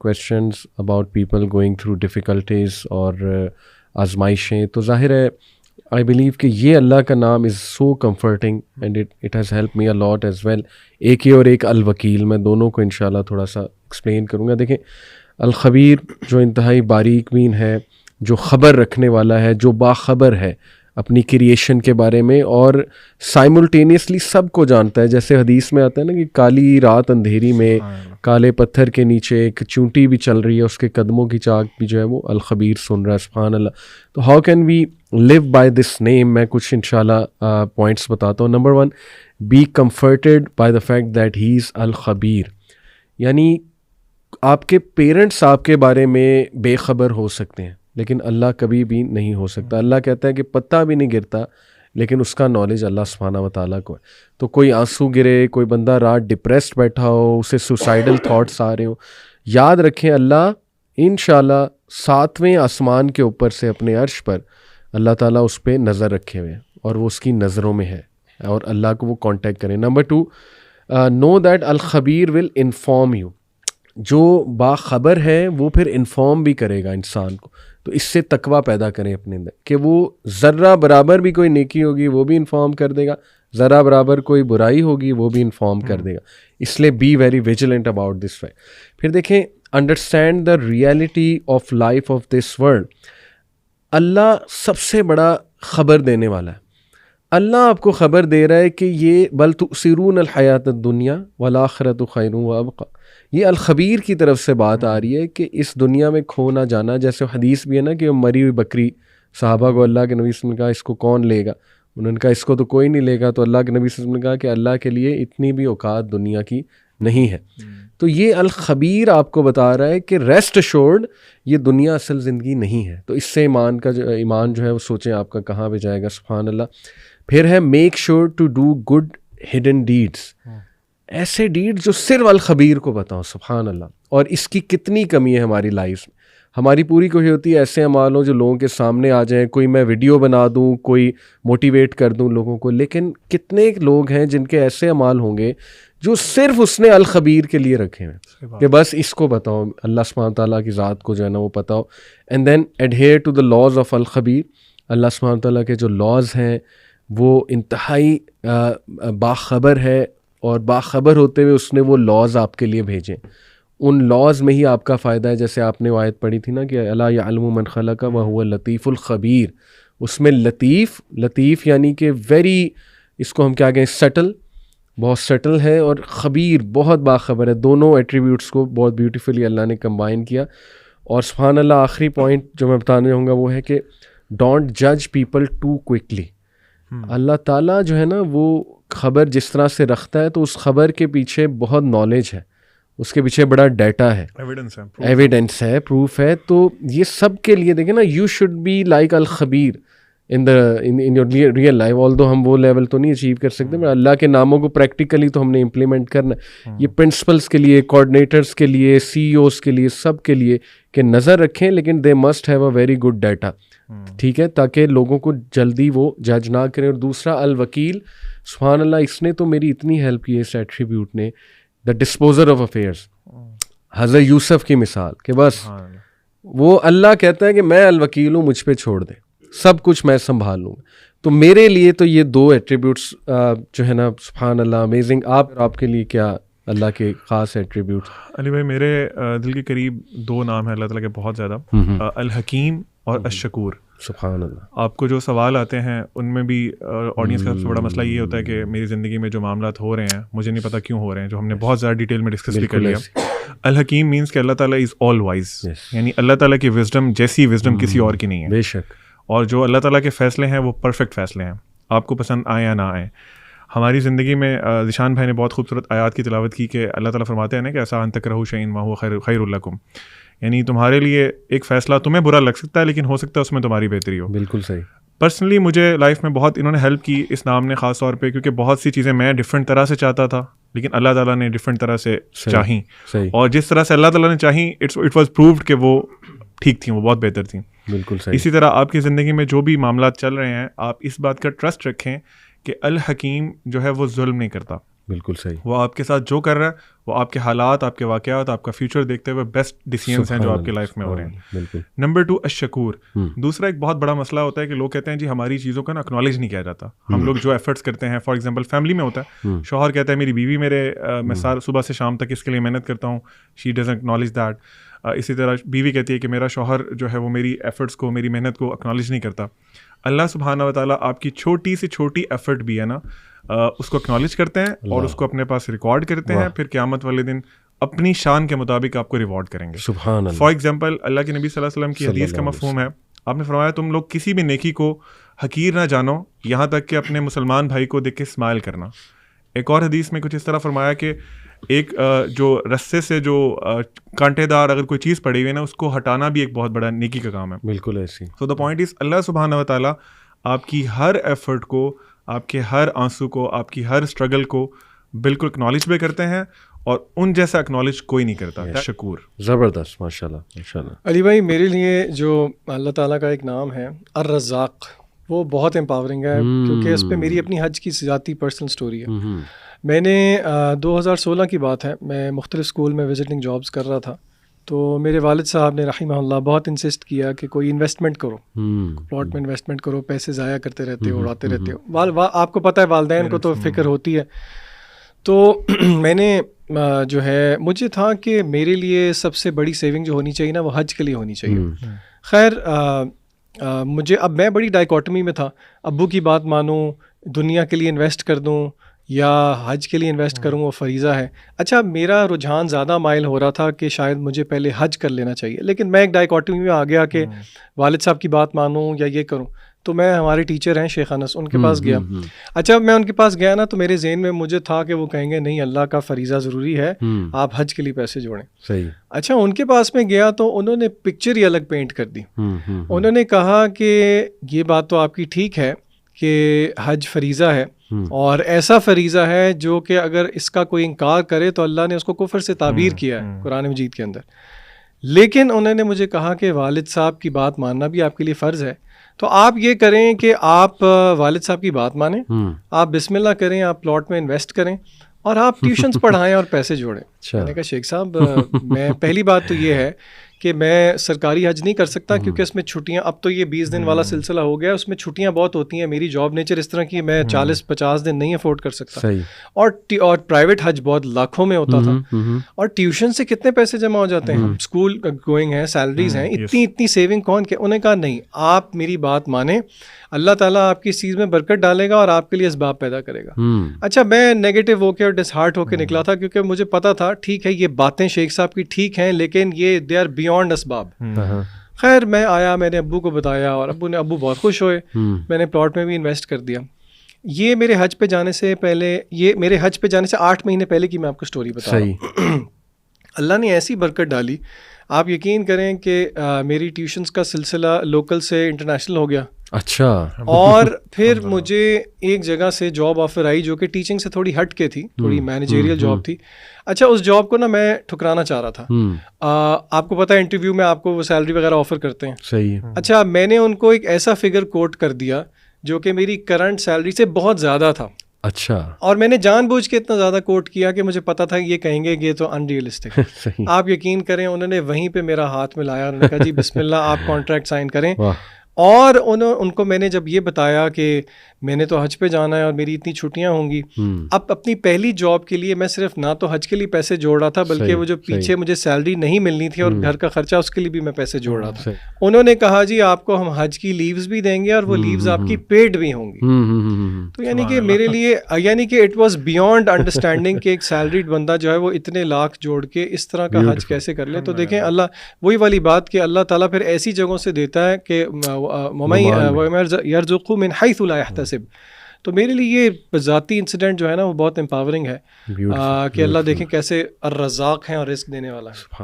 questions about people going through difficulties اور آزمائشیں, تو ظاہر ہے I believe کہ یہ اللہ کا نام is so comforting and it has helped me a lot as well. ایک یہ اور ایک الوکیل, میں دونوں کو انشاءاللہ تھوڑا سا ایکسپلین کروں گا. دیکھیں الخبیر جو انتہائی باریک بین ہے, جو خبر رکھنے والا ہے, جو باخبر ہے اپنی کریشن کے بارے میں اور سائملٹینیسلی سب کو جانتا ہے. جیسے حدیث میں آتا ہے نا کہ کالی رات اندھیری میں کالے پتھر کے نیچے ایک چونٹی بھی چل رہی ہے, اس کے قدموں کی چاک بھی جو ہے وہ الخبیر سن رہا ہے. سبحان اللہ. تو how can we live by this name? میں کچھ انشاءاللہ پوائنٹس بتاتا ہوں. Number 1, be comforted by the fact that he is الخبیر. یعنی آپ کے پیرنٹس آپ کے بارے میں بے خبر ہو سکتے ہیں لیکن اللہ کبھی بھی نہیں ہو سکتا. اللہ کہتا ہے کہ پتہ بھی نہیں گرتا لیکن اس کا نالج اللہ سبحانہ و تعالیٰ کو ہے. تو کوئی آنسو گرے, کوئی بندہ رات ڈپریسڈ بیٹھا ہو, اسے سوسائڈل تھاٹس آ رہے ہوں, یاد رکھیں اللہ انشاءاللہ 7ویں آسمان کے اوپر سے اپنے عرش پر اللہ تعالیٰ اس پہ نظر رکھے ہوئے ہیں اور وہ اس کی نظروں میں ہے اور اللہ کو وہ کانٹیکٹ کریں. نمبر 2, نو دیٹ الخبیر ول انفارم یو. جو باخبر ہے وہ پھر انفارم بھی کرے گا انسان کو. تو اس سے تقویٰ پیدا کریں اپنے اندر کہ وہ ذرہ برابر بھی کوئی نیکی ہوگی وہ بھی انفارم کر دے گا, ذرہ برابر کوئی برائی ہوگی وہ بھی انفارم کر دے گا. اس لیے be very vigilant about this fact. پھر دیکھیں understand the reality of life of this world. اللہ سب سے بڑا خبر دینے والا ہے. اللہ آپ کو خبر دے رہا ہے کہ یہ بل تؤثرون الحیات الدنیا والآخرۃ خیر وابقیٰ. یہ الخبیر کی طرف سے بات آ رہی ہے کہ اس دنیا میں کھو نہ جانا. جیسے حدیث بھی ہے نا کہ مری ہوئی بکری, صحابہ کو اللہ کے نبی صلی اللہ علیہ وسلم نے کہا اس کو کون لے گا, انہوں نے کہا اس کو تو کوئی نہیں لے گا. تو اللہ کے نبی صلی اللہ علیہ وسلم نے کہا کہ اللہ کے لیے اتنی بھی اوقات دنیا کی نہیں ہے. تو یہ الخبیر آپ کو بتا رہا ہے کہ ریسٹ ایشورڈ یہ دنیا اصل زندگی نہیں ہے. تو اس سے ایمان جو ہے وہ سوچیں آپ کا کہاں پہ جائے گا. سبحان اللہ. پھر ہے make sure to do good hidden deeds. ایسے ڈیڈ جو صرف الخبیر کو بتاؤ. سبحان اللہ. اور اس کی کتنی کمی ہے ہماری لائف میں. ہماری پوری کوشش ہوتی ہے ایسے اعمال ہوں جو لوگوں کے سامنے آ جائیں, کوئی میں ویڈیو بنا دوں, کوئی موٹیویٹ کر دوں لوگوں کو. لیکن کتنے لوگ ہیں جن کے ایسے اعمال ہوں گے جو صرف اس نے الخبیر کے لیے رکھے ہیں کہ بس اس کو بتاؤ, اللہ سبحانہ تعالیٰ کی ذات کو جو ہے نا وہ بتاؤ. And then adhere to the laws of الخبیر. اللہ سبحانہ تعالیٰ کے جو لاز ہیں وہ انتہائی باخبر ہے اور باخبر ہوتے ہوئے اس نے وہ لاز آپ کے لیے بھیجیں. ان لاز میں ہی آپ کا فائدہ ہے. جیسے آپ نے وہ آیت پڑھی تھی نا کہ الا یعلم من خلق وهو اللطیف الخبیر. اس میں لطیف یعنی کہ ویری, اس کو ہم کیا کہیں, سٹل, بہت سٹل ہے, اور خبیر بہت باخبر ہے. دونوں ایٹریبیوٹس کو بہت بیوٹیفلی اللہ نے کمبائن کیا. اور سبحان اللہ آخری پوائنٹ جو میں بتانے ہوں گا وہ ہے کہ ڈونٹ جج پیپل ٹو کوئکلی. اللہ تعالیٰ جو ہے نا وہ خبر جس طرح سے رکھتا ہے تو اس خبر کے پیچھے بہت نالج ہے, اس کے پیچھے بڑا ڈیٹا ہے, ایویڈنس ہے, پروف ہے. تو یہ سب کے لیے دیکھیں نا, یو شوڈ بی لائک الخبیر in your real life. Although ہم وہ لیول تو نہیں اچیو کر سکتے, اللہ کے ناموں کو پریکٹیکلی تو ہم نے امپلیمنٹ کرنا ہے. یہ پرنسپلس کے لیے, کوآرڈینیٹرس کے لیے, سی ای اوز کے لیے, سب کے لیے کہ نظر رکھیں لیکن they must have a very good data. ٹھیک ہے, تاکہ لوگوں کو جلدی وہ جج نہ کریں. اور دوسرا الوکیل, سبحان اللہ, اس نے تو میری اتنی ہیلپ کی ہے اس ایٹریبیوٹ نے. دا ڈسپوزر آف افیئرس, حضرت یوسف کی مثال کہ بس وہ اللہ کہتا ہے کہ میں الوکیل ہوں, مجھ پہ چھوڑ دے, سب کچھ میں سنبھال لوں. تو میرے لیے تو یہ 2 ایٹریبیوٹس جو ہے نا سبحان اللہ امیزنگ. آپ کے لیے کیا اللہ کے خاص ایٹریبیوٹ؟ علی بھائی میرے دل کے قریب 2 نام ہیں اللہ تعالیٰ کے بہت زیادہ, الحکیم اور الشکور. سبحان اللہ. آپ کو جو سوال آتے ہیں ان میں بھی آڈینس کا سب سے بڑا مسئلہ یہ ہوتا ہے کہ میری زندگی میں جو معاملات ہو رہے ہیں مجھے نہیں پتہ کیوں ہو رہے ہیں, جو ہم نے بہت زیادہ ڈیٹیل میں ڈسکس بھی کر لیا. الحکیم مینس کہ اللہ تعالیٰ از آل وائز, یعنی اللہ تعالیٰ کی وزڈم جیسی وزڈم کسی اور کی نہیں ہے. بے شک. اور جو اللہ تعالیٰ کے فیصلے ہیں وہ پرفیکٹ فیصلے ہیں, آپ کو پسند آئیں یا نہ آئیں. ہماری زندگی میں ذیشان بھائی نے بہت خوبصورت آیات کی تلاوت کی کہ اللہ تعالیٰ فرماتے ہیں نا کہ ایسا ان تکرہوا شیئا وہو خیر لکم, یعنی تمہارے لیے ایک فیصلہ تمہیں برا لگ سکتا ہے لیکن ہو سکتا ہے اس میں تمہاری بہتری ہو. بالکل صحیح. پرسنلی مجھے لائف میں بہت انہوں نے ہیلپ کی اس نام نے, خاص طور پہ کیونکہ بہت سی چیزیں میں ڈفرینٹ طرح سے چاہتا تھا لیکن اللہ تعالیٰ نے ڈفرینٹ طرح سے چاہیں, اور جس طرح سے اللہ تعالیٰ نے چاہیں اٹ واز پرووڈ کہ وہ ٹھیک تھیں, وہ بہت بہتر تھیں. بالکل صحیح. اسی طرح آپ کی زندگی میں جو بھی معاملات چل رہے ہیں آپ اس بات کا ٹرسٹ رکھیں کہ الحکیم جو ہے وہ ظلم نہیں کرتا. بالکل صحیح. وہ آپ کے ساتھ جو کر رہا ہے وہ آپ کے حالات، آپ کے واقعات، آپ کا فیوچر دیکھتے ہوئے بیسٹ ڈیسیژنس ہیں جو آپ کے لائف میں ہو رہے ہیں. بالکل. نمبر 2 الشکور. دوسرا ایک بہت بڑا مسئلہ ہوتا ہے کہ لوگ کہتے ہیں جی ہماری چیزوں کا نا اکنالج نہیں کیا جاتا. ہم لوگ جو ایفرٹس کرتے ہیں، فار ایگزامپل فیملی میں ہوتا ہے، شوہر کہتا ہے میری بیوی میں صبح سے شام تک اس کے لیے محنت کرتا ہوں، شی ڈزنٹ اکنالج دیٹ. اسی طرح بیوی کہتی ہے کہ میرا شوہر جو ہے وہ میری ایفرٹس کو، میری محنت کو اکنالج نہیں کرتا. اللہ سبحانہ و تعالیٰ آپ کی چھوٹی سے چھوٹی ایفرٹ بھی ہے نا اس کو اکنالج کرتے ہیں اور اس کو اپنے پاس ریکارڈ کرتے ہیں، پھر قیامت والے دن اپنی شان کے مطابق آپ کو ریوارڈ کریں گے. سبحان اللہ. فار ایگزامپل اللہ کے نبی صلی اللہ علیہ وسلم کی حدیث کا مفہوم ہے، آپ نے فرمایا تم لوگ کسی بھی نیکی کو حقیر نہ جانو یہاں تک کہ اپنے مسلمان بھائی کو دیکھ کے اسمائل کرنا. ایک اور حدیث میں کچھ اس طرح فرمایا کہ ایک جو رسے سے جو کانٹے دار اگر کوئی چیز پڑی ہوئی ہے نا اس کو ہٹانا بھی ایک بہت بڑا نیکی کا کام ہے. بالکل ایسی. سو دا پوائنٹ از اللہ سبحانہ و تعالیٰ آپ کی ہر ایفرٹ کو، آپ کے ہر آنسو کو، آپ کی ہر اسٹرگل کو بالکل اکنالج بھی کرتے ہیں اور ان جیسا اکنالج کوئی نہیں کرتا. شکور. زبردست. ماشاء اللہ ماشاء اللہ. علی بھائی میرے لیے جو اللہ تعالیٰ کا ایک نام ہے الرزاق، وہ بہت امپاورنگ ہے کیونکہ اس پہ میری اپنی حج کی ذاتی پرسنل سٹوری ہے. میں نے 2016 کی بات ہے، میں مختلف اسکول میں وزٹنگ جابس کر رہا تھا، تو میرے والد صاحب نے رحمہ اللہ بہت انسسٹ کیا کہ کوئی انویسٹمنٹ کرو، پلاٹ میں انویسٹمنٹ کرو، پیسے ضائع کرتے رہتے ہو، اڑاتے رہتے ہو. آپ کو پتہ ہے والدین کو تو فکر ہوتی ہے. تو میں نے جو ہے مجھے تھا کہ میرے لیے سب سے بڑی سیونگ جو ہونی چاہیے نا وہ حج کے لیے ہونی چاہیے. خیر مجھے اب میں بڑی ڈائیکاٹمی میں تھا، ابو کی بات مانوں، دنیا کے لیے انویسٹ کر دوں یا حج کے لیے انویسٹ کروں، وہ فریضہ ہے. اچھا میرا رجحان زیادہ مائل ہو رہا تھا کہ شاید مجھے پہلے حج کر لینا چاہیے، لیکن میں ایک ڈائیکاٹمی میں آ گیا کہ والد صاحب کی بات مانوں یا یہ کروں. تو میں ہمارے ٹیچر ہیں شیخ انس، ان کے پاس گیا. اچھا میں ان کے پاس گیا نا تو میرے ذہن میں مجھے تھا کہ وہ کہیں گے نہیں اللہ کا فریضہ ضروری ہے، آپ حج کے لیے پیسے جوڑیں. صحیح. اچھا ان کے پاس میں گیا تو انہوں نے پکچر ہی الگ پینٹ کر دی. انہوں نے کہا کہ یہ بات تو آپ کی ٹھیک ہے کہ حج فریضہ ہے اور ایسا فریضہ ہے جو کہ اگر اس کا کوئی انکار کرے تو اللہ نے اس کو کفر سے تعبیر کیا ہے قرآن مجید کے اندر. لیکن انہوں نے مجھے کہا کہ والد صاحب کی بات ماننا بھی آپ کے لیے فرض ہے، تو آپ یہ کریں کہ آپ والد صاحب کی بات مانیں، آپ بسم اللہ کریں، آپ پلاٹ میں انویسٹ کریں اور آپ ٹیوشنز پڑھائیں اور پیسے جوڑیں. میں نے کہا شیخ صاحب میں پہلی بات تو یہ ہے کہ میں سرکاری حج نہیں کر سکتا کیونکہ اس میں چھٹیاں، اب تو یہ 20 دن والا سلسلہ ہو گیا، اس میں چھٹیاں بہت ہوتی ہیں، میری جاب نیچر اس طرح کی میں 40-50 دن نہیں افورڈ کر سکتا. اور پرائیویٹ حج بہت لاکھوں میں ہوتا تھا، اور ٹیوشن سے کتنے پیسے جمع ہو جاتے ہیں، اسکول گوئنگ ہیں، سیلریز ہیں، اتنی سیونگ کون کے. انہوں نے کہا نہیں آپ میری بات مانیں، اللہ تعالیٰ آپ کی اس چیز میں برکت ڈالے گا اور آپ کے لیے اسباب پیدا کرے گا. اچھا میں نیگیٹو ہو کے اور ڈس ہارٹ ہو کے نکلا تھا کیونکہ مجھے پتا تھا ٹھیک ہے یہ باتیں شیخ صاحب کی ٹھیک ہیں لیکن یہ دے آر بیونڈ اسباب. خیر میں آیا، میں نے ابو کو بتایا اور ابو بہت خوش ہوئے. میں نے پلاٹ میں بھی انویسٹ کر دیا. یہ میرے حج پہ جانے سے پہلے، یہ میرے حج پہ جانے سے 8 مہینے پہلے کی میں آپ کو اسٹوری بتا رہا ہوں. اللہ نے ایسی برکت ڈالی، آپ یقین کریں کہ میری ٹیوشنز کا سلسلہ لوکل سے انٹرنیشنل ہو گیا. اچھا. اور پھر مجھے ایک جگہ سے جاب آفر آئی جو کہ ٹیچنگ سے تھوڑی ہٹ کے تھی، تھوڑی مینیجریل جاب تھی. اچھا اس جاب کو نا میں ٹھکرانا چاہ رہا تھا. آپ کو پتہ ہے انٹرویو میں آپ کو وہ سیلری وغیرہ آفر کرتے ہیں. صحیح. اچھا میں نے ان کو ایک ایسا فگر کوٹ کر دیا جو کہ میری کرنٹ سیلری سے بہت زیادہ تھا. اچھا. اور میں نے جان بوجھ کے اتنا زیادہ کوٹ کیا کہ مجھے پتا تھا یہ کہیں گے یہ تو ان ریئلسٹک. آپ یقین کریں انہوں نے وہیں پہ میرا ہاتھ ملایا، انہوں نے کہا جی بسم اللہ آپ کانٹریکٹ سائن کریں. اور ان کو میں نے جب یہ بتایا کہ میں نے تو حج پہ جانا ہے اور میری اتنی چھٹیاں ہوں گی، اب اپنی پہلی جاب کے لیے میں صرف نہ تو حج کے لیے پیسے جوڑ رہا تھا بلکہ وہ جو پیچھے مجھے سیلری نہیں ملنی تھی اور گھر کا خرچہ اس کے لیے بھی میں پیسے جوڑ رہا تھا. انہوں نے کہا جی آپ کو ہم حج کی لیوز بھی دیں گے اور وہ لیوز آپ کی پیڈ بھی ہوں گی. تو یعنی کہ میرے لیے یعنی کہ اٹ واز بیونڈ انڈرسٹینڈنگ کہ ایک سیلریڈ بندہ جو ہے وہ اتنے لاکھ جوڑ کے اس طرح کا حج کیسے کر لے. تو دیکھیں اللہ وہی والی بات کہ اللہ تعالیٰ پھر ایسی جگہوں سے دیتا ہے کہ یرزق من حیث لا یحتسب. تو میرے لیے یہ ذاتی انسیڈنٹ جو ہے نا وہ بہت امپاورنگ ہے کہ اللہ دیکھیں کیسے الرزاق ہیں اور رزق دینے والا ہے.